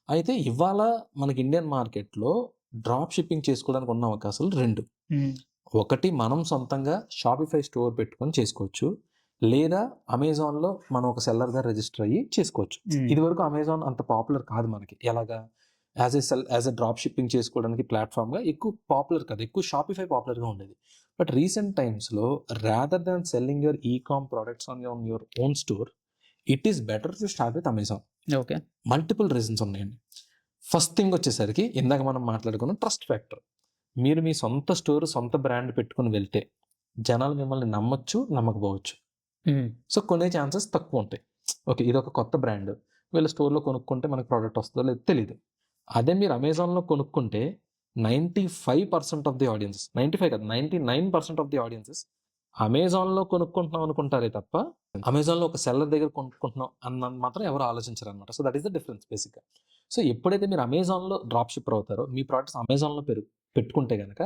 అయితే ఇవాళ మనకి ఇండియన్ మార్కెట్‌లో డ్రాప్ షిప్పింగ్ చేసుకోవడానికి ఉన్న అవకాశాలు 2. హ్మ్. ఒకటి మనం సొంతంగా షాపిఫై స్టోర్ పెట్టుకొని చేసుకోవచ్చు. లేదా అమెజాన్‌లో మనం ఒక సెల్లర్‌గా రిజిస్టర్ అయ్యి చేసుకోవచ్చు. హ్మ్. ఇదివరకు అమెజాన్ అంత పాపులర్ కాదు మనకి. ఎలాగా? యాస్ ఎ డ్రాప్ షిప్పింగ్ చేసుకోవడానికి ప్లాట్‌ఫార్మ్‌గా ఎక్కువ పాపులర్ కాదు. ఎక్కువ షాపిఫై పాపులర్‌గా ఉండేది. బట్ రీసెంట్ టైమ్స్‌లో rather than selling your e-com products on your own store, it is better to start with Amazon. Okay. Multiple reasons ఉన్నాయండి. ఫస్ట్ థింగ్ వచ్చేసరికి ఇందాక మనం మాట్లాడుకున్న ట్రస్ట్ ఫ్యాక్టర్. మీరు మీ సొంత స్టోర్, సొంత బ్రాండ్ పెట్టుకొని వెళ్తే జనాలు మిమ్మల్ని నమ్మొచ్చు, నమ్మకపోవచ్చు. హ్మ్. సో, కొనే ఛాన్సెస్ తక్కువుంటాయి. ఓకే. ఇదొక కొత్త బ్రాండ్. వీళ్ళ స్టోర్‌లో కొనుక్కుంటే మనకు ప్రొడక్ట్ వస్తదో లేదో తెలీదు. అదే మీరు అమెజాన్‌లో కొనుక్కుంటే 95% ఆఫ్ ది ఆడియన్సెస్, 95 కాదు, 99% ఆఫ్ ది ఆడియన్సెస్ అమెజాన్‌లో కొనుక్కుంటున్నాం అనుకుంటారే తప్ప, అమెజాన్‌లో ఒక సెల్లర్ దగ్గర కొనుక్కుంటున్నాం అన్నది మాత్రం ఎవరు ఆలోచించరనమాట. So, that is the difference బేసిక్‌గా. సో, ఎప్పుడైతే మీరు అమెజాన్‌లో డ్రాప్ షిప్పర్ అవుతారో, మీ ప్రొడక్ట్స్ అమెజాన్‌లో పెట్టుకుంటే గనక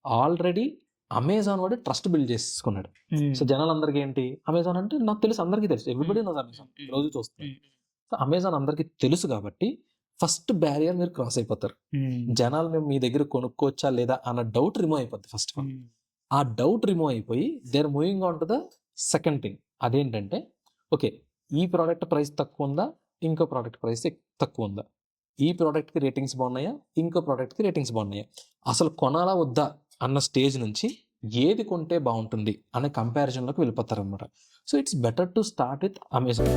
ఆల్రెడీ అమెజాన్ వాడు ట్రస్ట్ బిల్డ్ చేసేసుకున్నాడు. హ్మ్. సో, జనాలందరికీ ఏంటి, అమెజాన్ అంటే నాకు తెలుసు, అందరికీ తెలుసు. Everybody knows Amazon. రోజు చూస్తున్నారు. సో, అమెజాన్ అందరికీ తెలుసు కాబట్టి ఫస్ట్ బ్యారియర్ మీరు క్రాస్ అయిపోతారు. జనాలు మేము మీ దగ్గర కొనుక్కోవచ్చా లేదా అన్న డౌట్ రిమూవ్ అయిపోద్ది ఫస్ట్ ఆఫ్ ఆల్. ఆ డౌట్ రిమూవ్ అయిపోయి they are moving on to the second thing. అదేంటంటే, ఓకే, ఈ ప్రోడక్ట్ ప్రైస్ తక్కువుందా? ఇంకో ప్రోడక్ట్ ప్రైస్ తక్కువుందా? ఈ ప్రోడక్ట్‌కి రేటింగ్స్ బాగున్నాయా? ఇంకో ప్రోడక్ట్‌కి రేటింగ్స్ బాగున్నాయా? అసలు కొనాలా వద్దా అన్న స్టేజ్ నుంచి ఏది కొంటే బావుంటుంది అనే కంపారిజన్‌లోకి వెళ్ళిపోతారనమాట. So, it's better to start with Amazon.